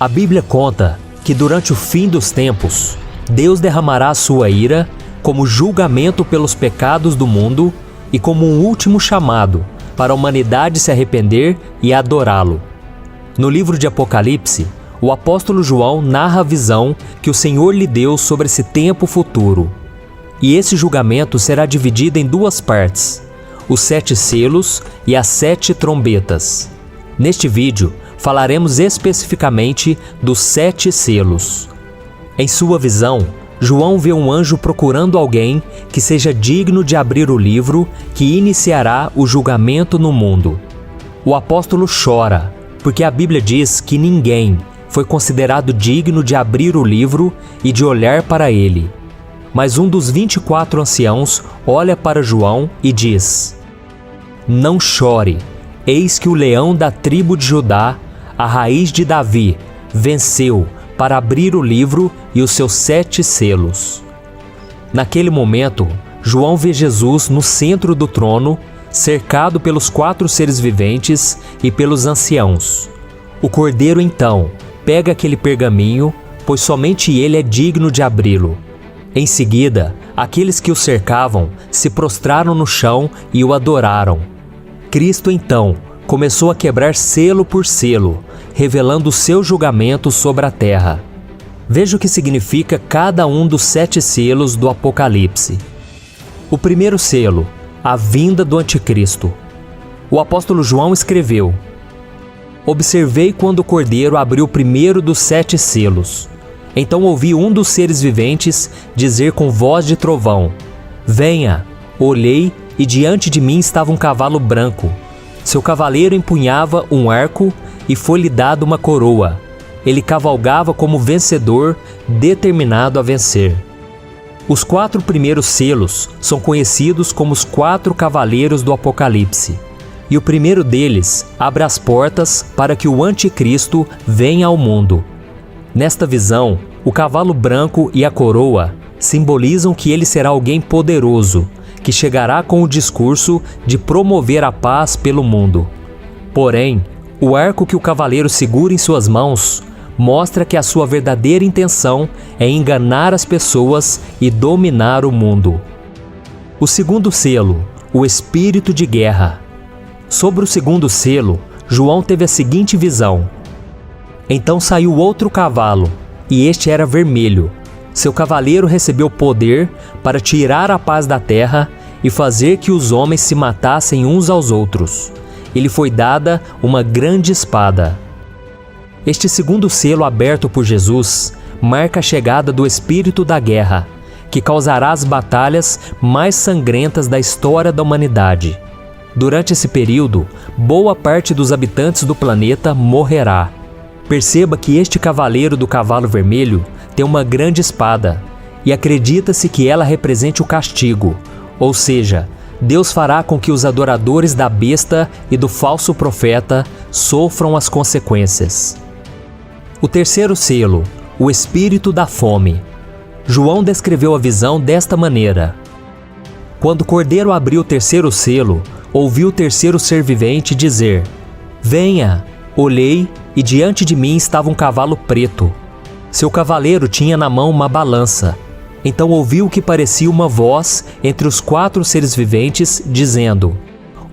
A Bíblia conta que durante o fim dos tempos, Deus derramará a sua ira como julgamento pelos pecados do mundo e como um último chamado para a humanidade se arrepender e adorá-lo. No livro de Apocalipse, o apóstolo João narra a visão que o Senhor lhe deu sobre esse tempo futuro. E esse julgamento será dividido em duas partes: os 7 selos e as 7 trombetas. Neste vídeo, falaremos especificamente dos 7 selos. Em sua visão, João vê um anjo procurando alguém que seja digno de abrir o livro que iniciará o julgamento no mundo. O apóstolo chora, porque a Bíblia diz que ninguém foi considerado digno de abrir o livro e de olhar para ele. Mas um dos 24 anciãos olha para João e diz: "Não chore, eis que o leão da tribo de Judá, a raiz de Davi, venceu para abrir o livro e os seus 7 selos." Naquele momento, João vê Jesus no centro do trono, cercado pelos 4 seres viventes e pelos anciãos. O cordeiro então pega aquele pergaminho, pois somente ele é digno de abri-lo. Em seguida, aqueles que o cercavam se prostraram no chão e o adoraram. Cristo então começou a quebrar selo por selo, revelando o seu julgamento sobre a terra. Veja o que significa cada um dos 7 selos do Apocalipse. O primeiro selo, a vinda do Anticristo. O apóstolo João escreveu: "Observei quando o cordeiro abriu o primeiro dos 7 selos. Então ouvi um dos seres viventes dizer com voz de trovão: Venha! Olhei e diante de mim estava um cavalo branco. Seu cavaleiro empunhava um arco e foi-lhe dado uma coroa. Ele cavalgava como vencedor, determinado a vencer." Os 4 primeiros selos são conhecidos como os 4 cavaleiros do Apocalipse. E o primeiro deles abre as portas para que o Anticristo venha ao mundo. Nesta visão, o cavalo branco e a coroa simbolizam que ele será alguém poderoso, que chegará com o discurso de promover a paz pelo mundo. Porém, o arco que o cavaleiro segura em suas mãos mostra que a sua verdadeira intenção é enganar as pessoas e dominar o mundo. O segundo selo, o espírito de guerra. Sobre o segundo selo, João teve a seguinte visão: "Então saiu outro cavalo, e este era vermelho. Seu cavaleiro recebeu poder para tirar a paz da terra e fazer que os homens se matassem uns aos outros. Ele foi dada uma grande espada." Este segundo selo aberto por Jesus marca a chegada do espírito da guerra, que causará as batalhas mais sangrentas da história da humanidade. Durante esse período, boa parte dos habitantes do planeta morrerá. Perceba que este cavaleiro do cavalo vermelho tem uma grande espada, e acredita-se que ela represente o castigo, ou seja, Deus fará com que os adoradores da besta e do falso profeta sofram as consequências. O terceiro selo, o espírito da fome. João descreveu a visão desta maneira: "Quando o cordeiro abriu o terceiro selo, ouvi o terceiro ser vivente dizer: Venha! Olhei e diante de mim estava um cavalo preto. Seu cavaleiro tinha na mão uma balança. Então ouvi o que parecia uma voz entre os 4 seres viventes, dizendo: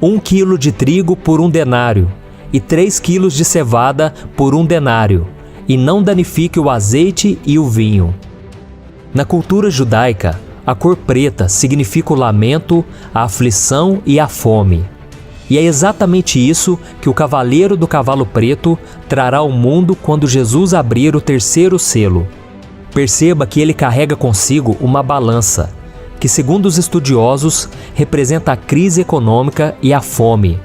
1 quilo de trigo por 1 denário, e 3 quilos de cevada por 1 denário, e não danifique o azeite e o vinho." Na cultura judaica, a cor preta significa o lamento, a aflição e a fome. E é exatamente isso que o cavaleiro do cavalo preto trará ao mundo quando Jesus abrir o terceiro selo. Perceba que ele carrega consigo uma balança, que segundo os estudiosos representa a crise econômica e a fome,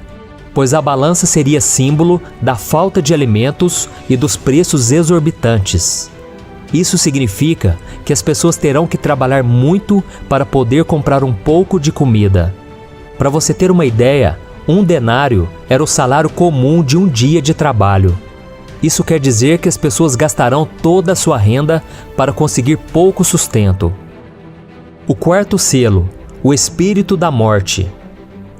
pois a balança seria símbolo da falta de alimentos e dos preços exorbitantes. Isso significa que as pessoas terão que trabalhar muito para poder comprar um pouco de comida. Para você ter uma ideia, 1 denário era o salário comum de um dia de trabalho. Isso quer dizer que as pessoas gastarão toda a sua renda para conseguir pouco sustento. O quarto selo, o espírito da morte.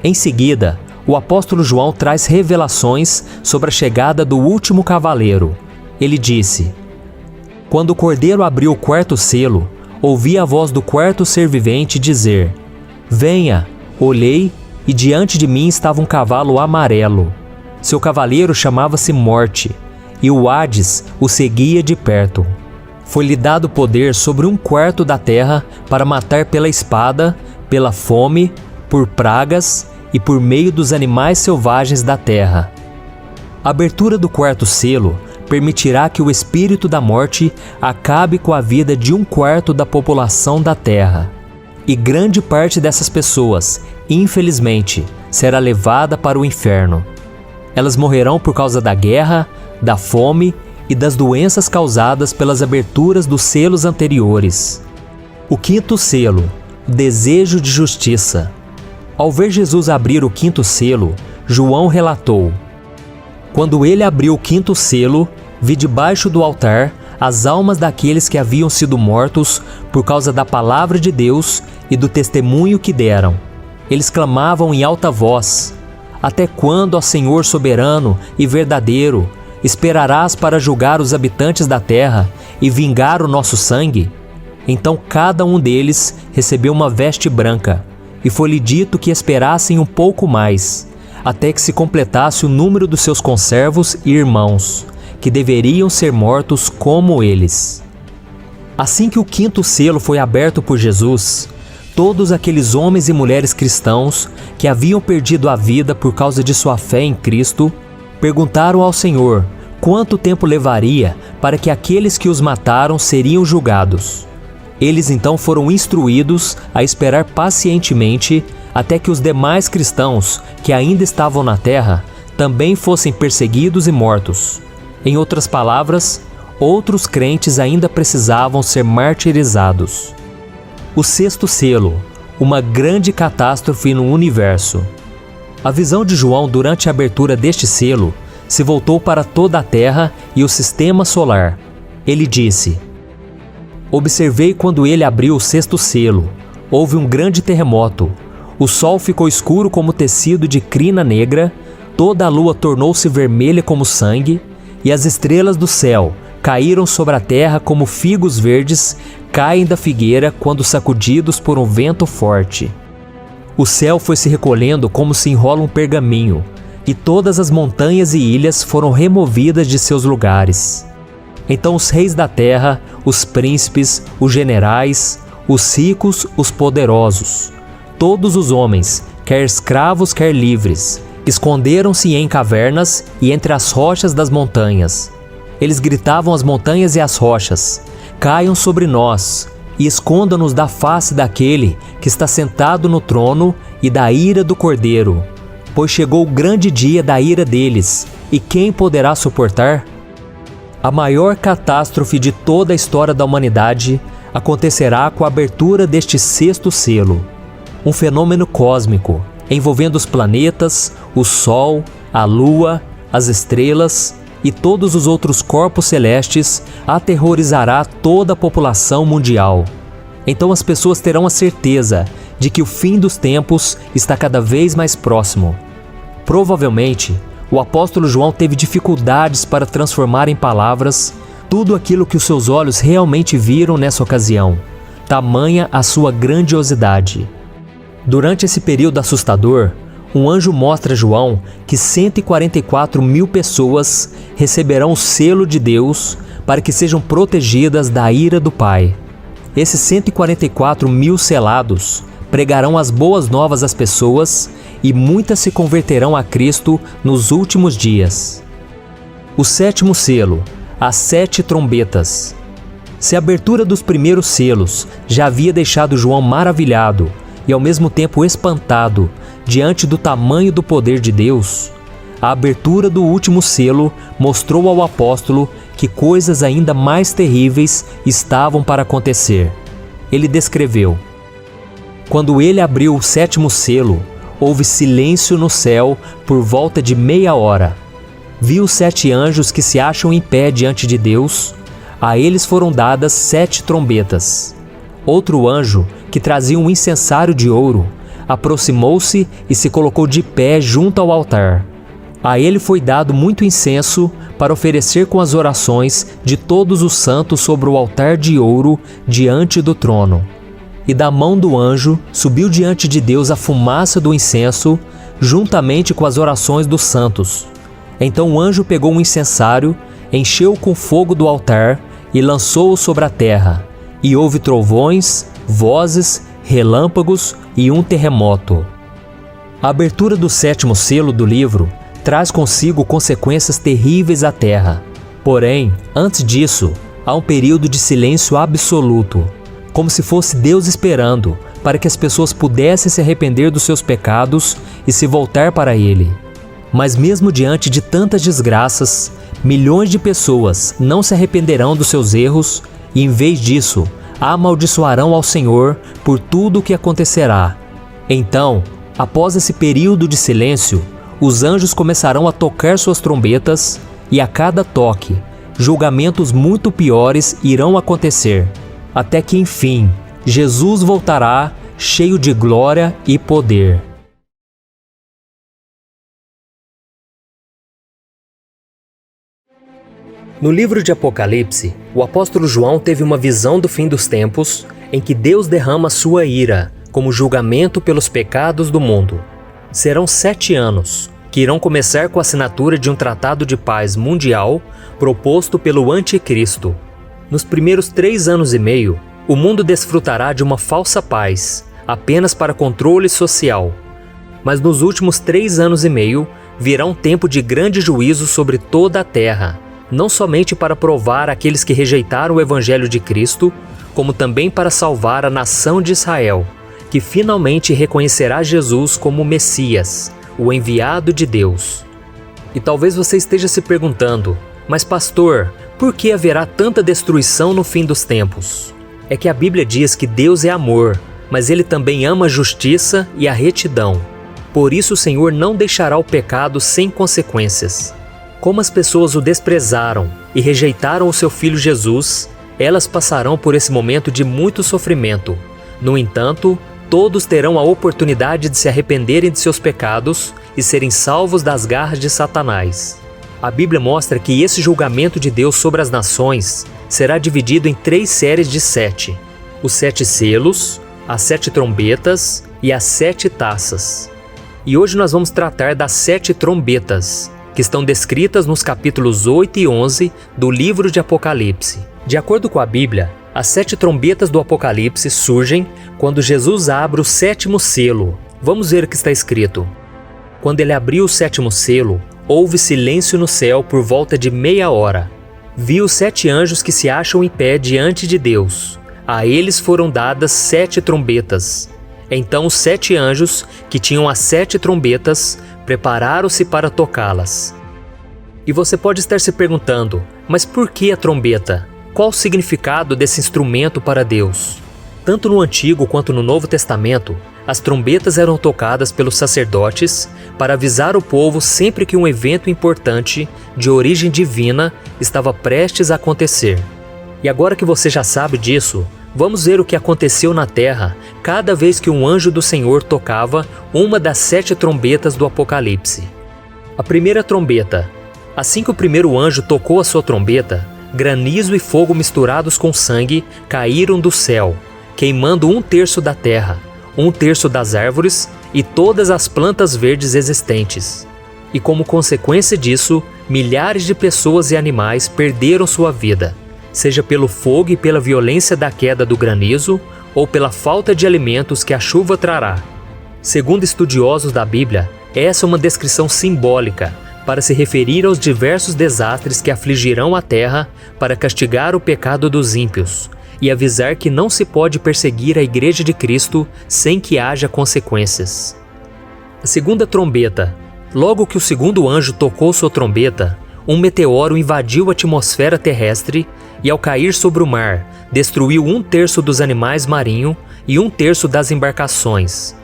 Em seguida, o apóstolo João traz revelações sobre a chegada do último cavaleiro. ele disse: Quando o cordeiro abriu o quarto selo, ouvi a voz do quarto ser vivente dizer: Venha! Olhei, e diante de mim estava um cavalo amarelo. Seu cavaleiro chamava-se Morte, e o Hades o seguia de perto. Foi-lhe dado poder sobre 1/4 da terra para matar pela espada, pela fome, por pragas e por meio dos animais selvagens da terra. A abertura do quarto selo permitirá que o espírito da morte acabe com a vida de 1/4 da população da terra. E grande parte dessas pessoas, infelizmente, será levada para o inferno. Elas morrerão por causa da guerra, da fome e das doenças causadas pelas aberturas dos selos anteriores. O quinto selo, desejo de justiça. Ao ver Jesus abrir o quinto selo, João relatou: Quando ele abriu o quinto selo, vi debaixo do altar as almas daqueles que haviam sido mortos por causa da palavra de Deus e do testemunho que deram. Eles clamavam em alta voz: Até quando, ó Senhor soberano e verdadeiro, esperarás para julgar os habitantes da terra e vingar o nosso sangue? Então cada um deles recebeu uma veste branca, e foi-lhe dito que esperassem um pouco mais, até que se completasse o número dos seus conservos e irmãos, que deveriam ser mortos como eles. Assim que o quinto selo foi aberto por Jesus, todos aqueles homens e mulheres cristãos que haviam perdido a vida por causa de sua fé em Cristo, perguntaram ao Senhor quanto tempo levaria para que aqueles que os mataram seriam julgados. Eles então foram instruídos a esperar pacientemente até que os demais cristãos que ainda estavam na terra também fossem perseguidos e mortos. Em outras palavras, outros crentes ainda precisavam ser martirizados. O sexto selo, uma grande catástrofe no universo. A visão de João durante a abertura deste selo se voltou para toda a Terra e o sistema solar. Ele disse: Observei quando ele abriu o sexto selo. Houve um grande terremoto. O sol ficou escuro como tecido de crina negra, toda a lua tornou-se vermelha como sangue, e as estrelas do céu caíram sobre a terra como figos verdes caem da figueira quando sacudidos por um vento forte. O céu foi se recolhendo como se enrola um pergaminho, e todas as montanhas e ilhas foram removidas de seus lugares. Então os reis da terra, os príncipes, os generais, os ricos, os poderosos, todos os homens, quer escravos, quer livres, esconderam-se em cavernas e entre as rochas das montanhas. Eles gritavam às montanhas e às rochas: Caiam sobre nós e escondam-nos da face daquele que está sentado no trono e da ira do Cordeiro, pois chegou o grande dia da ira deles, e quem poderá suportar? A maior catástrofe de toda a história da humanidade acontecerá com a abertura deste sexto selo, um fenômeno cósmico envolvendo os planetas, o Sol, a Lua, as estrelas e todos os outros corpos celestes, aterrorizará toda a população mundial. Então as pessoas terão a certeza de que o fim dos tempos está cada vez mais próximo. Provavelmente, o apóstolo João teve dificuldades para transformar em palavras tudo aquilo que os seus olhos realmente viram nessa ocasião, tamanha a sua grandiosidade. Durante esse período assustador, um anjo mostra a João que 144 mil pessoas receberão o selo de Deus para que sejam protegidas da ira do Pai. Esses 144 mil selados pregarão as boas novas às pessoas e muitas se converterão a Cristo nos últimos dias. O sétimo selo, as 7 trombetas. Se a abertura dos primeiros selos já havia deixado João maravilhado e ao mesmo tempo espantado diante do tamanho do poder de Deus, a abertura do último selo mostrou ao apóstolo que coisas ainda mais terríveis estavam para acontecer. Ele descreveu: Quando ele abriu o sétimo selo, houve silêncio no céu por volta de meia hora. Vi os 7 anjos que se acham em pé diante de Deus. A eles foram dadas 7 trombetas. Outro anjo, que trazia um incensário de ouro, aproximou-se e se colocou de pé junto ao altar. A ele foi dado muito incenso, para oferecer com as orações de todos os santos sobre o altar de ouro diante do trono. E da mão do anjo subiu diante de Deus a fumaça do incenso, juntamente com as orações dos santos. Então o anjo pegou um incensário, encheu-o com fogo do altar e lançou-o sobre a terra. E houve trovões, vozes, relâmpagos e um terremoto. A abertura do 7º selo do livro traz consigo consequências terríveis à terra. Porém, antes disso, há um período de silêncio absoluto, como se fosse Deus esperando para que as pessoas pudessem se arrepender dos seus pecados e se voltar para Ele. Mas mesmo diante de tantas desgraças, milhões de pessoas não se arrependerão dos seus erros e, em vez disso, amaldiçoarão ao Senhor por tudo o que acontecerá. Então, após esse período de silêncio, os anjos começarão a tocar suas trombetas e a cada toque, julgamentos muito piores irão acontecer, até que, enfim, Jesus voltará cheio de glória e poder. No livro de Apocalipse, o apóstolo João teve uma visão do fim dos tempos, em que Deus derrama sua ira como julgamento pelos pecados do mundo. Serão 7 anos, que irão começar com a assinatura de um tratado de paz mundial proposto pelo Anticristo. Nos primeiros 3 anos e meio, o mundo desfrutará de uma falsa paz, apenas para controle social. Mas nos últimos 3 anos e meio, virá um tempo de grande juízo sobre toda a terra, não somente para provar aqueles que rejeitaram o Evangelho de Cristo, como também para salvar a nação de Israel, que finalmente reconhecerá Jesus como o Messias, o enviado de Deus. E talvez você esteja se perguntando, mas pastor, por que haverá tanta destruição no fim dos tempos? É que a Bíblia diz que Deus é amor, mas Ele também ama a justiça e a retidão. Por isso o Senhor não deixará o pecado sem consequências. Como as pessoas o desprezaram e rejeitaram o seu Filho Jesus, elas passarão por esse momento de muito sofrimento. No entanto, todos terão a oportunidade de se arrependerem de seus pecados e serem salvos das garras de Satanás. A Bíblia mostra que esse julgamento de Deus sobre as nações será dividido em 3 séries de 7. Os 7 selos, as 7 trombetas e as 7 taças. E hoje nós vamos tratar das 7 trombetas, que estão descritas nos capítulos 8 e 11 do livro de Apocalipse. De acordo com a Bíblia, as 7 trombetas do Apocalipse surgem quando Jesus abre o 7º selo. Vamos ver o que está escrito. Quando ele abriu o 7º selo, houve silêncio no céu por volta de meia hora. Vi os 7 anjos que se acham em pé diante de Deus. A eles foram dadas 7 trombetas. Então os 7 anjos, que tinham as 7 trombetas, prepararam-se para tocá-las. E você pode estar se perguntando, mas por que a trombeta? Qual o significado desse instrumento para Deus? Tanto no Antigo quanto no Novo Testamento, as trombetas eram tocadas pelos sacerdotes para avisar o povo sempre que um evento importante, de origem divina, estava prestes a acontecer. E agora que você já sabe disso, vamos ver o que aconteceu na terra cada vez que um anjo do Senhor tocava uma das 7 trombetas do Apocalipse. A primeira trombeta. Assim que o primeiro anjo tocou a sua trombeta, granizo e fogo misturados com sangue caíram do céu, queimando 1/3 da terra, 1/3 das árvores e todas as plantas verdes existentes. E como consequência disso, milhares de pessoas e animais perderam sua vida, seja pelo fogo e pela violência da queda do granizo, ou pela falta de alimentos que a chuva trará. Segundo estudiosos da Bíblia, essa é uma descrição simbólica para se referir aos diversos desastres que afligirão a terra para castigar o pecado dos ímpios e avisar que não se pode perseguir a Igreja de Cristo sem que haja consequências. A segunda trombeta. Logo que o segundo anjo tocou sua trombeta, um meteoro invadiu a atmosfera terrestre e, ao cair sobre o mar, destruiu 1/3 dos animais marinhos e 1/3 das embarcações.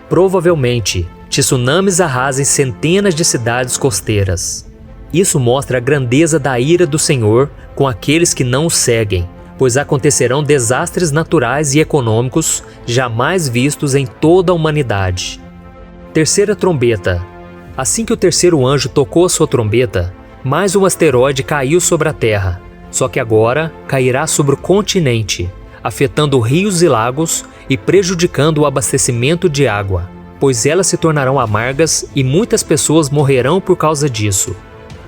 Provavelmente, tsunamis arrasem centenas de cidades costeiras. Isso mostra a grandeza da ira do Senhor com aqueles que não o seguem, pois acontecerão desastres naturais e econômicos jamais vistos em toda a humanidade. Terceira trombeta. Assim que o terceiro anjo tocou a sua trombeta, Mais um asteroide caiu sobre a Terra, só que agora cairá sobre o continente, afetando rios e lagos e prejudicando o abastecimento de água, pois elas se tornarão amargas e muitas pessoas morrerão por causa disso.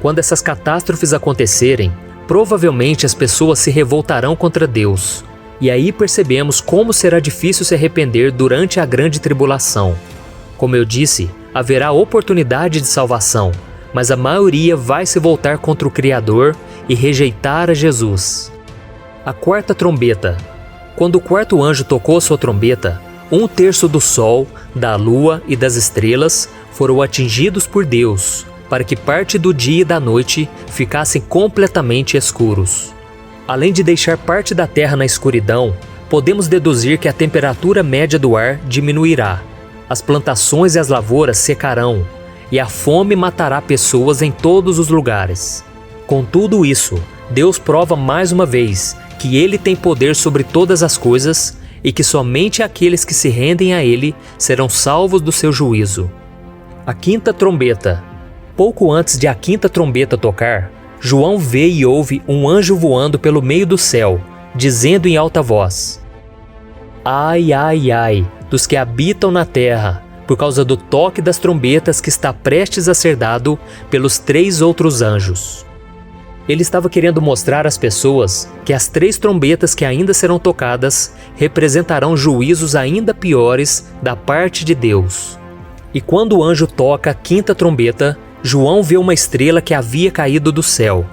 Quando essas catástrofes acontecerem, provavelmente as pessoas se revoltarão contra Deus. E aí percebemos como será difícil se arrepender durante a grande tribulação. Como eu disse, haverá oportunidade de salvação, mas a maioria vai se voltar contra o Criador e rejeitar a Jesus. A quarta trombeta. Quando o quarto anjo tocou sua trombeta, 1/3 do sol, da lua e das estrelas foram atingidos por Deus, para que parte do dia e da noite ficassem completamente escuros. Além de deixar parte da terra na escuridão, podemos deduzir que a temperatura média do ar diminuirá, as plantações e as lavouras secarão, e a fome matará pessoas em todos os lugares. Com tudo isso, Deus prova mais uma vez que Ele tem poder sobre todas as coisas e que somente aqueles que se rendem a Ele serão salvos do seu juízo. A quinta trombeta. Pouco antes de a quinta trombeta tocar, João vê e ouve um anjo voando pelo meio do céu, dizendo em alta voz: Ai, ai, ai, dos que habitam na terra, por causa do toque das trombetas que está prestes a ser dado pelos 3 outros anjos. Ele estava querendo mostrar às pessoas que as 3 trombetas que ainda serão tocadas representarão juízos ainda piores da parte de Deus. E quando o anjo toca a quinta trombeta, João vê uma estrela que havia caído do céu.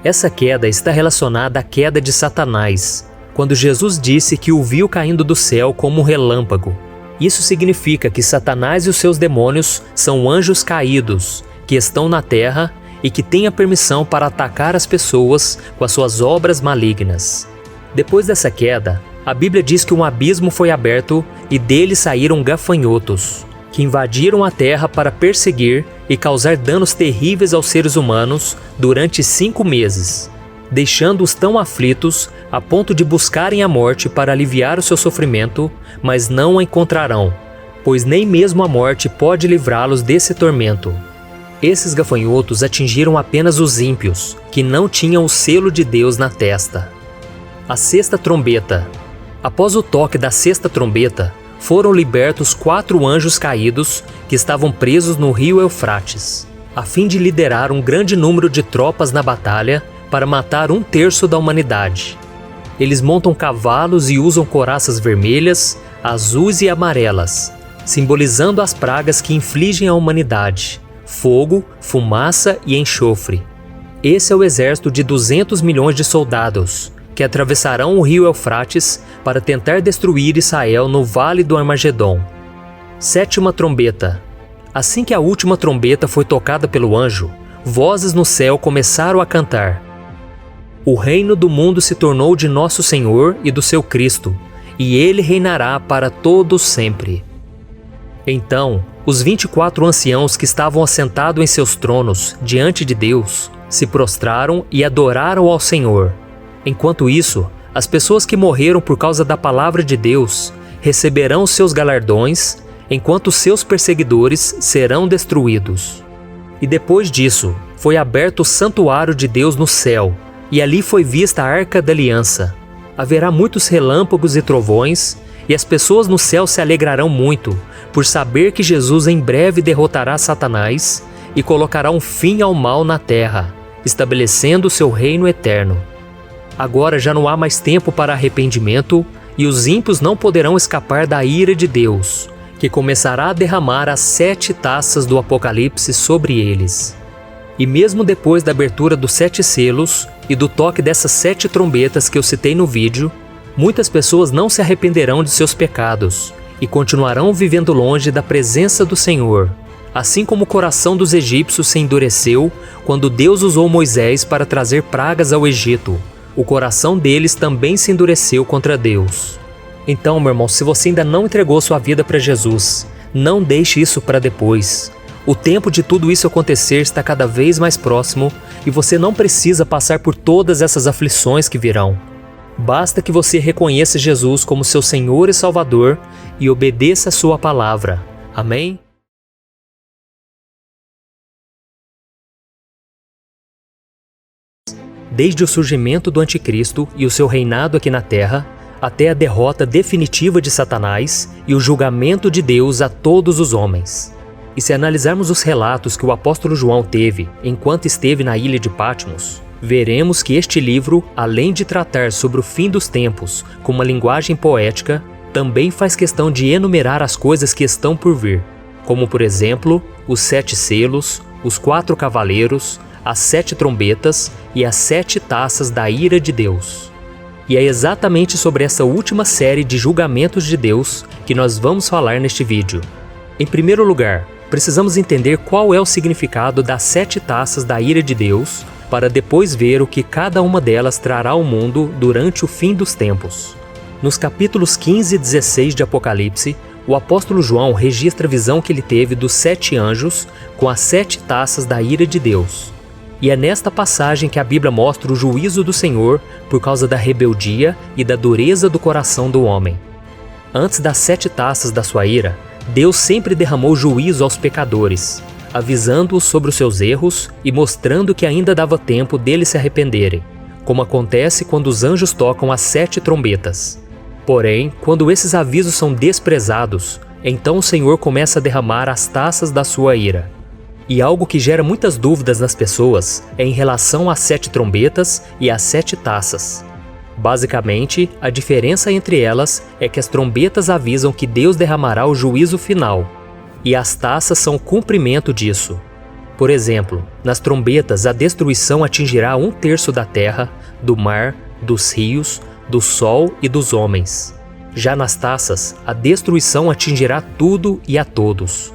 Essa queda está relacionada à queda de Satanás, quando Jesus disse que o viu caindo do céu como um relâmpago. Isso significa que Satanás e os seus demônios são anjos caídos, que estão na terra e que têm a permissão para atacar as pessoas com as suas obras malignas. Depois dessa queda, a Bíblia diz que um abismo foi aberto e dele saíram gafanhotos, que invadiram a terra para perseguir e causar danos terríveis aos seres humanos durante 5 meses, deixando-os tão aflitos a ponto de buscarem a morte para aliviar o seu sofrimento, mas não a encontrarão, pois nem mesmo a morte pode livrá-los desse tormento. Esses gafanhotos atingiram apenas os ímpios, que não tinham o selo de Deus na testa. A sexta trombeta. Após o toque da sexta trombeta, foram libertos 4 anjos caídos que estavam presos no rio Eufrates, a fim de liderar um grande número de tropas na batalha para matar 1/3 da humanidade. Eles montam cavalos e usam couraças vermelhas, azuis e amarelas, simbolizando as pragas que infligem à humanidade: fogo, fumaça e enxofre. Esse é o exército de 200 milhões de soldados, que atravessarão o rio Eufrates para tentar destruir Israel no Vale do Armagedon. Sétima trombeta. Assim que a última trombeta foi tocada pelo anjo, vozes no céu começaram a cantar: O reino do mundo se tornou de nosso Senhor e do seu Cristo, e ele reinará para todos sempre. Então, os 24 anciãos que estavam assentados em seus tronos diante de Deus se prostraram e adoraram ao Senhor. Enquanto isso, as pessoas que morreram por causa da palavra de Deus receberão seus galardões, enquanto seus perseguidores serão destruídos. E depois disso, foi aberto o santuário de Deus no céu, e ali foi vista a Arca da Aliança. Haverá muitos relâmpagos e trovões, e as pessoas no céu se alegrarão muito, por saber que Jesus em breve derrotará Satanás e colocará um fim ao mal na terra, estabelecendo o seu reino eterno. Agora já não há mais tempo para arrependimento, e os ímpios não poderão escapar da ira de Deus, que começará a derramar as 7 taças do Apocalipse sobre eles. E mesmo depois da abertura dos 7 selos e do toque dessas 7 trombetas que eu citei no vídeo, muitas pessoas não se arrependerão de seus pecados e continuarão vivendo longe da presença do Senhor, assim como o coração dos egípcios se endureceu quando Deus usou Moisés para trazer pragas ao Egito. O coração deles também se endureceu contra Deus. Então, meu irmão, se você ainda não entregou sua vida para Jesus, não deixe isso para depois. O tempo de tudo isso acontecer está cada vez mais próximo e você não precisa passar por todas essas aflições que virão. Basta que você reconheça Jesus como seu Senhor e Salvador e obedeça a sua palavra. Amém? desde o surgimento do Anticristo e o seu reinado aqui na Terra, até a derrota definitiva de Satanás e o julgamento de Deus a todos os homens. E se analisarmos os relatos que o apóstolo João teve enquanto esteve na ilha de Patmos, veremos que este livro, além de tratar sobre o fim dos tempos com uma linguagem poética, também faz questão de enumerar as coisas que estão por vir, como por exemplo, os 7 selos, os 4 cavaleiros, as 7 trombetas e as 7 taças da ira de Deus. E é exatamente sobre essa última série de julgamentos de Deus que nós vamos falar neste vídeo. Em primeiro lugar, precisamos entender qual é o significado das 7 taças da ira de Deus, para depois ver o que cada uma delas trará ao mundo durante o fim dos tempos. Nos capítulos 15 e 16 de Apocalipse, o apóstolo João registra a visão que ele teve dos 7 anjos com as 7 taças da ira de Deus. E é nesta passagem que a Bíblia mostra o juízo do Senhor por causa da rebeldia e da dureza do coração do homem. Antes das 7 taças da sua ira, Deus sempre derramou juízo aos pecadores, avisando-os sobre os seus erros e mostrando que ainda dava tempo deles se arrependerem, como acontece quando os anjos tocam as 7 trombetas. Porém, quando esses avisos são desprezados, então o Senhor começa a derramar as taças da sua ira. E algo que gera muitas dúvidas nas pessoas é em relação às 7 trombetas e às 7 taças. Basicamente, a diferença entre elas é que as trombetas avisam que Deus derramará o juízo final, e as taças são o cumprimento disso. Por exemplo, nas trombetas a destruição atingirá 1/3 da terra, do mar, dos rios, do sol e dos homens. Já nas taças, a destruição atingirá tudo e a todos.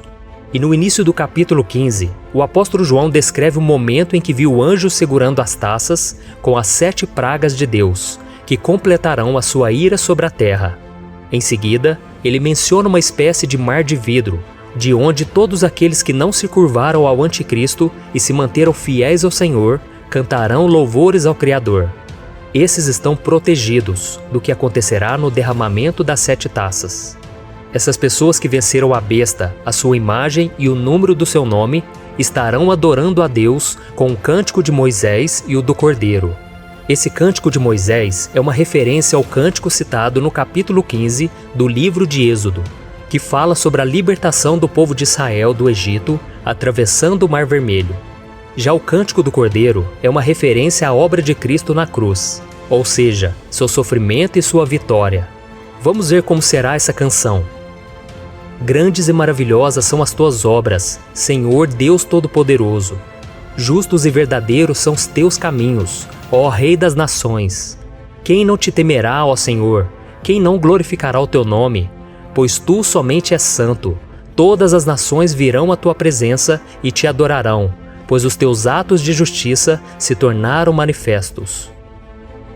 E no início do capítulo 15, o apóstolo João descreve o momento em que viu o anjo segurando as taças com as 7 pragas de Deus, que completarão a sua ira sobre a terra. Em seguida, ele menciona uma espécie de mar de vidro, de onde todos aqueles que não se curvaram ao Anticristo e se manteram fiéis ao Senhor, cantarão louvores ao Criador. Esses estão protegidos do que acontecerá no derramamento das 7 taças. Essas pessoas que venceram a besta, a sua imagem e o número do seu nome, estarão adorando a Deus com o cântico de Moisés e o do Cordeiro. Esse cântico de Moisés é uma referência ao cântico citado no capítulo 15 do livro de Êxodo, que fala sobre a libertação do povo de Israel do Egito, atravessando o Mar Vermelho. Já o cântico do Cordeiro é uma referência à obra de Cristo na cruz, ou seja, seu sofrimento e sua vitória. Vamos ver como será essa canção. Grandes e maravilhosas são as tuas obras, Senhor Deus Todo-Poderoso. Justos e verdadeiros são os teus caminhos, ó Rei das Nações. Quem não te temerá, ó Senhor? Quem não glorificará o teu nome? Pois tu somente és santo. Todas as nações virão à tua presença e te adorarão, pois os teus atos de justiça se tornaram manifestos.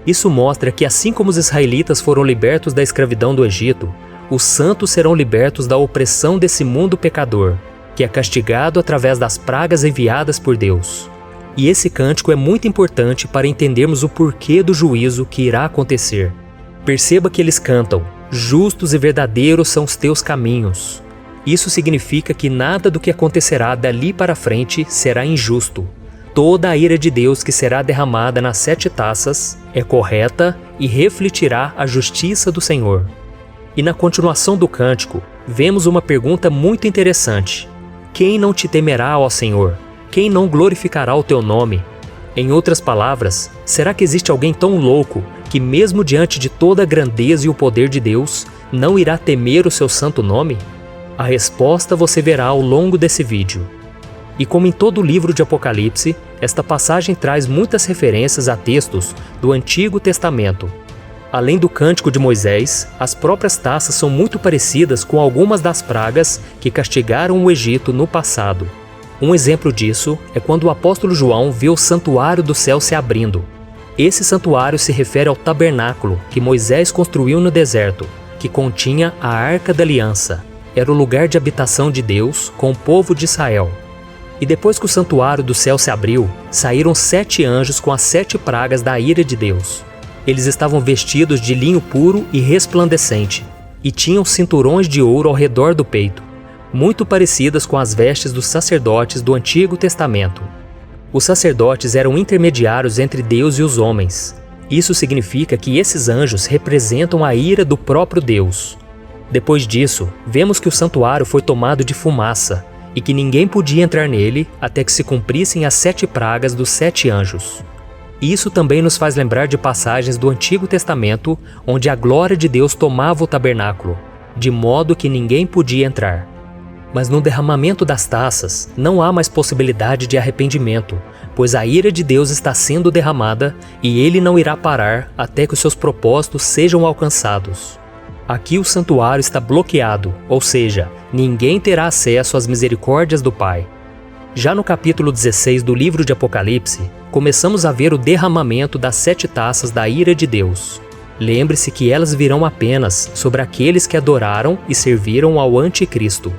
Isso mostra que assim como os israelitas foram libertos da escravidão do Egito, os santos serão libertos da opressão desse mundo pecador, que é castigado através das pragas enviadas por Deus. E esse cântico é muito importante para entendermos o porquê do juízo que irá acontecer. Perceba que eles cantam: justos e verdadeiros são os teus caminhos. Isso significa que nada do que acontecerá dali para frente será injusto. Toda a ira de Deus que será derramada nas 7 taças é correta e refletirá a justiça do Senhor. E na continuação do cântico, vemos uma pergunta muito interessante. Quem não te temerá, ó Senhor? Quem não glorificará o teu nome? Em outras palavras, será que existe alguém tão louco que mesmo diante de toda a grandeza e o poder de Deus, não irá temer o seu santo nome? A resposta você verá ao longo desse vídeo. E como em todo o livro de Apocalipse, esta passagem traz muitas referências a textos do Antigo Testamento. Além do cântico de Moisés, as próprias taças são muito parecidas com algumas das pragas que castigaram o Egito no passado. Um exemplo disso é quando o apóstolo João vê o santuário do céu se abrindo. Esse santuário se refere ao tabernáculo que Moisés construiu no deserto, que continha a Arca da Aliança. Era o lugar de habitação de Deus com o povo de Israel. E depois que o santuário do céu se abriu, saíram 7 anjos com as 7 pragas da ira de Deus. Eles estavam vestidos de linho puro e resplandecente, e tinham cinturões de ouro ao redor do peito, muito parecidas com as vestes dos sacerdotes do Antigo Testamento. Os sacerdotes eram intermediários entre Deus e os homens. Isso significa que esses anjos representam a ira do próprio Deus. Depois disso, vemos que o santuário foi tomado de fumaça e que ninguém podia entrar nele até que se cumprissem as 7 pragas dos 7 anjos. Isso também nos faz lembrar de passagens do Antigo Testamento onde a glória de Deus tomava o tabernáculo, de modo que ninguém podia entrar. Mas no derramamento das taças, não há mais possibilidade de arrependimento, pois a ira de Deus está sendo derramada e ele não irá parar até que os seus propósitos sejam alcançados. Aqui o santuário está bloqueado, ou seja, ninguém terá acesso às misericórdias do Pai. Já no capítulo 16 do livro de Apocalipse, começamos a ver o derramamento das 7 taças da ira de Deus. Lembre-se que elas virão apenas sobre aqueles que adoraram e serviram ao Anticristo.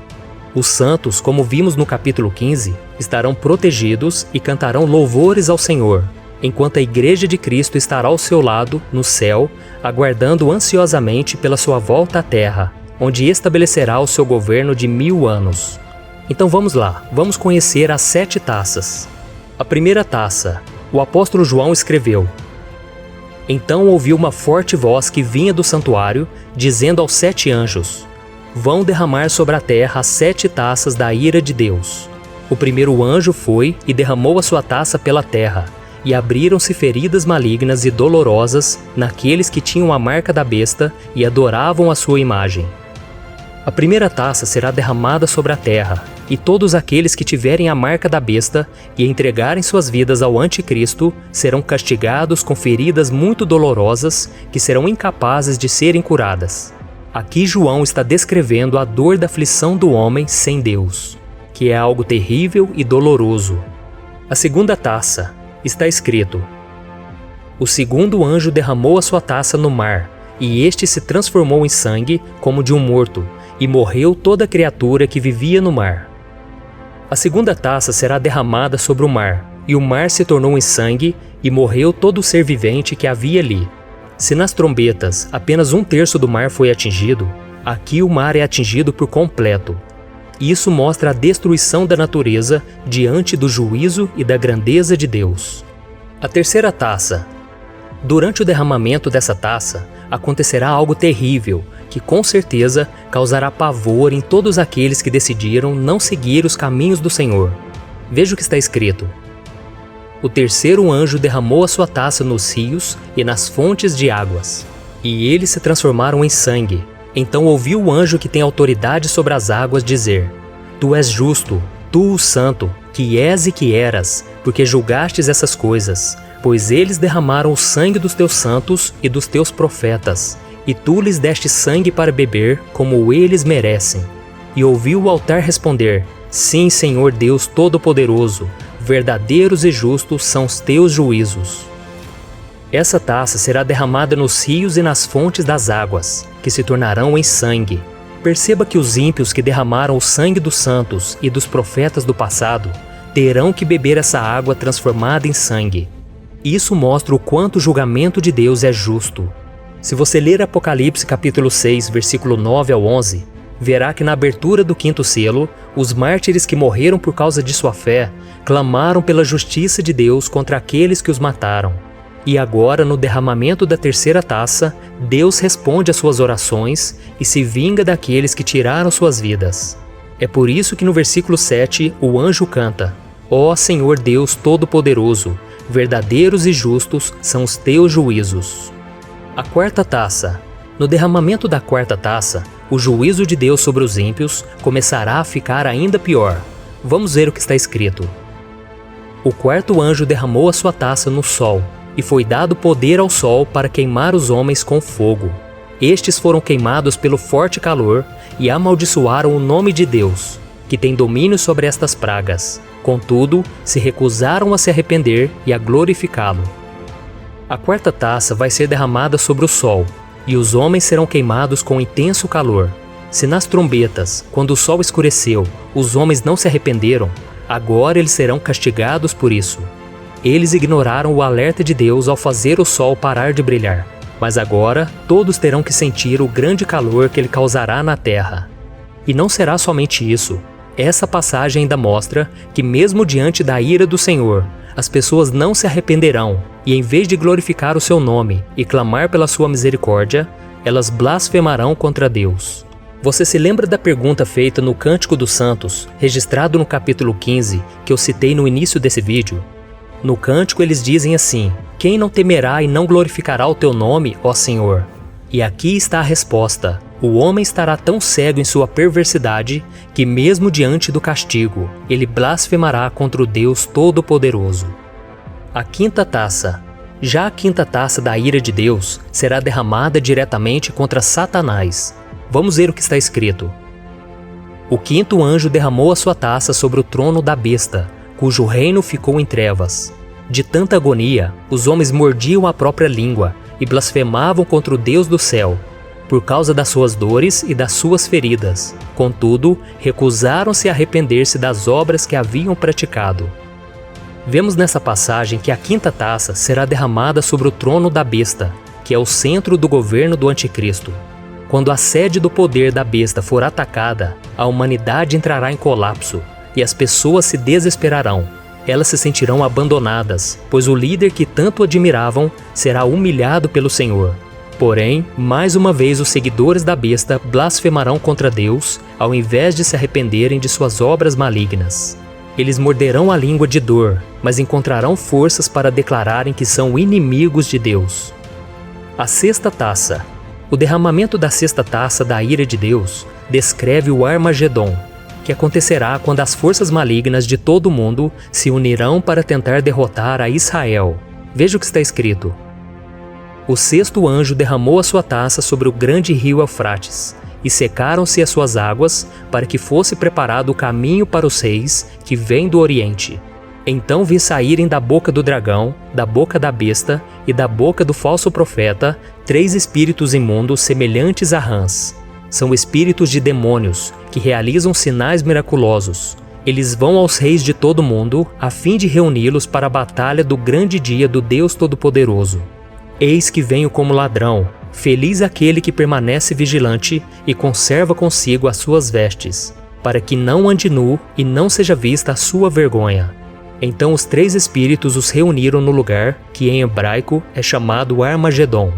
Os santos, como vimos no capítulo 15, estarão protegidos e cantarão louvores ao Senhor, enquanto a Igreja de Cristo estará ao seu lado, no céu, aguardando ansiosamente pela sua volta à terra, onde estabelecerá o seu governo de 1000 anos. Então vamos lá, vamos conhecer as 7 taças. A primeira taça, o apóstolo João escreveu: Então ouvi uma forte voz que vinha do santuário, dizendo aos 7 anjos: Vão derramar sobre a terra as 7 taças da ira de Deus. O primeiro anjo foi e derramou a sua taça pela terra, e abriram-se feridas malignas e dolorosas naqueles que tinham a marca da besta e adoravam a sua imagem. A primeira taça será derramada sobre a terra, e todos aqueles que tiverem a marca da besta e entregarem suas vidas ao Anticristo serão castigados com feridas muito dolorosas que serão incapazes de serem curadas. Aqui João está descrevendo a dor da aflição do homem sem Deus, que é algo terrível e doloroso. A segunda taça, está escrito: O segundo anjo derramou a sua taça no mar, e este se transformou em sangue como de um morto, e morreu toda criatura que vivia no mar. A segunda taça será derramada sobre o mar, e o mar se tornou em sangue, e morreu todo o ser vivente que havia ali. Se nas trombetas apenas 1/3 do mar foi atingido, aqui o mar é atingido por completo. Isso mostra a destruição da natureza diante do juízo e da grandeza de Deus. A terceira taça. Durante o derramamento dessa taça, acontecerá algo terrível, que com certeza causará pavor em todos aqueles que decidiram não seguir os caminhos do Senhor. Veja o que está escrito: O terceiro anjo derramou a sua taça nos rios e nas fontes de águas, e eles se transformaram em sangue. Então ouvi o anjo que tem autoridade sobre as águas dizer: Tu és justo, tu o santo, que és e que eras, porque julgastes essas coisas, pois eles derramaram o sangue dos teus santos e dos teus profetas, e tu lhes deste sangue para beber, como eles merecem. E ouvi o altar responder: Sim, Senhor Deus Todo-Poderoso, verdadeiros e justos são os teus juízos. Essa taça será derramada nos rios e nas fontes das águas, que se tornarão em sangue. Perceba que os ímpios que derramaram o sangue dos santos e dos profetas do passado terão que beber essa água transformada em sangue. Isso mostra o quanto o julgamento de Deus é justo. Se você ler Apocalipse capítulo 6, versículo 9 ao 11, verá que na abertura do 5º selo, os mártires que morreram por causa de sua fé clamaram pela justiça de Deus contra aqueles que os mataram. E agora, no derramamento da terceira taça, Deus responde às suas orações e se vinga daqueles que tiraram suas vidas. É por isso que no versículo 7 o anjo canta: Ó Senhor Deus Todo-Poderoso, verdadeiros e justos são os teus juízos. A quarta taça. No derramamento da quarta taça, o juízo de Deus sobre os ímpios começará a ficar ainda pior. Vamos ver o que está escrito. O quarto anjo derramou a sua taça no sol, e foi dado poder ao sol para queimar os homens com fogo. Estes foram queimados pelo forte calor e amaldiçoaram o nome de Deus, que tem domínio sobre estas pragas. Contudo, se recusaram a se arrepender e a glorificá-lo. A quarta taça vai ser derramada sobre o sol, e os homens serão queimados com intenso calor. Se nas trombetas, quando o sol escureceu, os homens não se arrependeram, agora eles serão castigados por isso. Eles ignoraram o alerta de Deus ao fazer o sol parar de brilhar, mas agora todos terão que sentir o grande calor que ele causará na terra. E não será somente isso. Essa passagem ainda mostra que mesmo diante da ira do Senhor, as pessoas não se arrependerão e, em vez de glorificar o seu nome e clamar pela sua misericórdia, elas blasfemarão contra Deus. Você se lembra da pergunta feita no Cântico dos Santos, registrado no capítulo 15, que eu citei no início desse vídeo? No cântico eles dizem assim: quem não temerá e não glorificará o teu nome, ó Senhor? E aqui está a resposta: o homem estará tão cego em sua perversidade que mesmo diante do castigo, ele blasfemará contra o Deus Todo-Poderoso. A quinta taça. Já a quinta taça da ira de Deus será derramada diretamente contra Satanás. Vamos ver o que está escrito. O quinto anjo derramou a sua taça sobre o trono da besta, cujo reino ficou em trevas. De tanta agonia, os homens mordiam a própria língua e blasfemavam contra o Deus do céu, por causa das suas dores e das suas feridas. Contudo, recusaram-se a arrepender-se das obras que haviam praticado. Vemos nessa passagem que a quinta taça será derramada sobre o trono da besta, que é o centro do governo do anticristo. Quando a sede do poder da besta for atacada, a humanidade entrará em colapso e as pessoas se desesperarão. Elas se sentirão abandonadas, pois o líder que tanto admiravam será humilhado pelo Senhor. Porém, mais uma vez os seguidores da besta blasfemarão contra Deus, ao invés de se arrependerem de suas obras malignas. Eles morderão a língua de dor, mas encontrarão forças para declararem que são inimigos de Deus. A sexta taça. O derramamento da sexta taça da ira de Deus descreve o Armagedon, que acontecerá quando as forças malignas de todo o mundo se unirão para tentar derrotar a Israel. Veja o que está escrito. O sexto anjo derramou a sua taça sobre o grande rio Eufrates, e secaram-se as suas águas para que fosse preparado o caminho para os reis que vêm do Oriente. Então vi saírem da boca do dragão, da boca da besta e da boca do falso profeta 3 espíritos imundos semelhantes a rãs. São espíritos de demônios que realizam sinais miraculosos. Eles vão aos reis de todo o mundo a fim de reuni-los para a batalha do grande dia do Deus Todo-Poderoso. Eis que venho como ladrão. Feliz aquele que permanece vigilante e conserva consigo as suas vestes, para que não ande nu e não seja vista a sua vergonha. Então os 3 espíritos os reuniram no lugar que em hebraico é chamado Armagedon.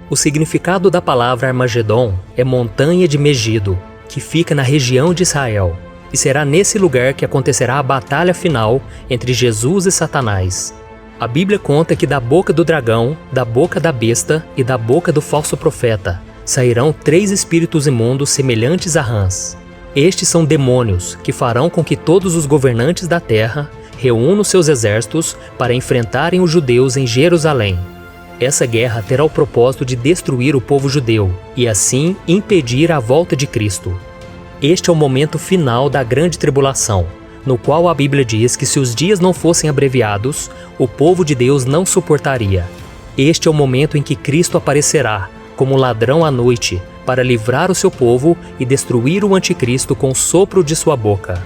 O significado da palavra Armagedon é montanha de Megido, que fica na região de Israel, e será nesse lugar que acontecerá a batalha final entre Jesus e Satanás. A Bíblia conta que da boca do dragão, da boca da besta e da boca do falso profeta sairão 3 espíritos imundos semelhantes a rãs. Estes são demônios que farão com que todos os governantes da terra reúnam seus exércitos para enfrentarem os judeus em Jerusalém. Essa guerra terá o propósito de destruir o povo judeu e assim impedir a volta de Cristo. Este é o momento final da grande tribulação, no qual a Bíblia diz que se os dias não fossem abreviados, o povo de Deus não suportaria. Este é o momento em que Cristo aparecerá, como ladrão à noite, para livrar o seu povo e destruir o anticristo com o sopro de sua boca.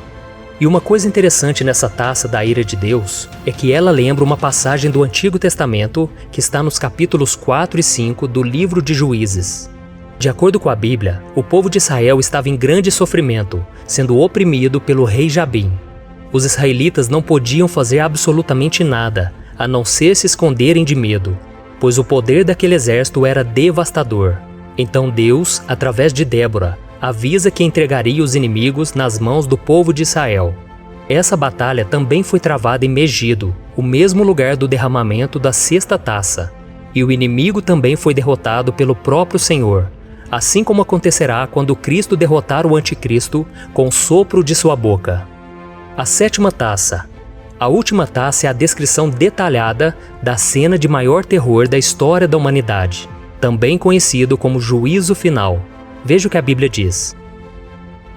E uma coisa interessante nessa taça da ira de Deus é que ela lembra uma passagem do Antigo Testamento que está nos capítulos 4 e 5 do livro de Juízes. De acordo com a Bíblia, o povo de Israel estava em grande sofrimento, sendo oprimido pelo rei Jabim. Os israelitas não podiam fazer absolutamente nada, a não ser se esconderem de medo, pois o poder daquele exército era devastador. Então Deus, através de Débora, avisa que entregaria os inimigos nas mãos do povo de Israel. Essa batalha também foi travada em Megido, o mesmo lugar do derramamento da sexta taça, e o inimigo também foi derrotado pelo próprio Senhor, assim como acontecerá quando Cristo derrotar o anticristo com o sopro de sua boca. A sétima taça. A última taça é a descrição detalhada da cena de maior terror da história da humanidade, também conhecido como juízo final. Veja o que a Bíblia diz.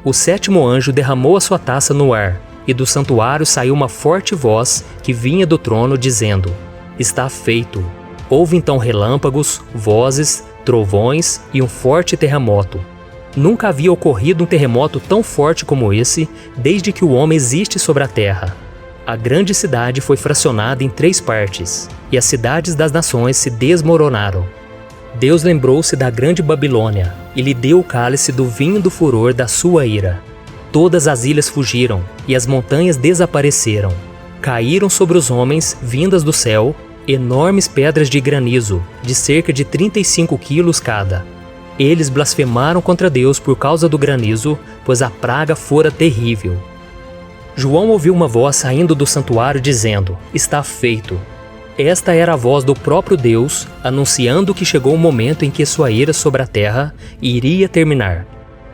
O sétimo anjo derramou a sua taça no ar, e do santuário saiu uma forte voz que vinha do trono dizendo: Está feito. Houve então relâmpagos, vozes, trovões e um forte terremoto. Nunca havia ocorrido um terremoto tão forte como esse desde que o homem existe sobre a terra. A grande cidade foi fracionada em 3 partes, e as cidades das nações se desmoronaram. Deus lembrou-se da grande Babilônia e lhe deu o cálice do vinho do furor da sua ira. Todas as ilhas fugiram e as montanhas desapareceram. caíram sobre os homens, vindas do céu, enormes pedras de granizo, de cerca de 35 quilos cada. Eles blasfemaram contra Deus por causa do granizo, pois a praga fora terrível. João ouviu uma voz saindo do santuário dizendo: "Está feito." Esta era a voz do próprio Deus, anunciando que chegou o momento em que sua ira sobre a terra iria terminar.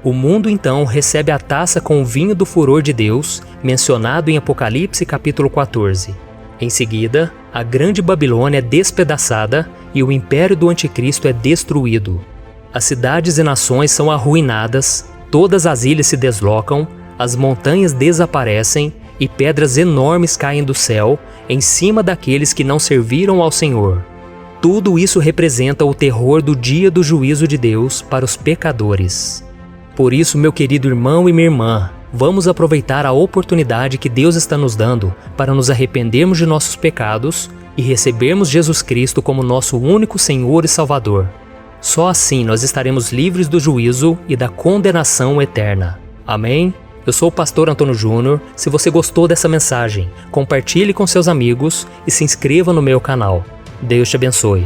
O mundo então recebe a taça com o vinho do furor de Deus, mencionado em Apocalipse capítulo 14. Em seguida, a grande Babilônia é despedaçada e o império do anticristo é destruído. As cidades e nações são arruinadas, todas as ilhas se deslocam, as montanhas desaparecem e pedras enormes caem do céu em cima daqueles que não serviram ao Senhor. Tudo isso representa o terror do dia do juízo de Deus para os pecadores. Por isso, meu querido irmão e minha irmã, vamos aproveitar a oportunidade que Deus está nos dando para nos arrependermos de nossos pecados e recebermos Jesus Cristo como nosso único Senhor e Salvador. Só assim nós estaremos livres do juízo e da condenação eterna. Amém? Eu sou o pastor Antônio Júnior. Se você gostou dessa mensagem, compartilhe com seus amigos e se inscreva no meu canal. Deus te abençoe.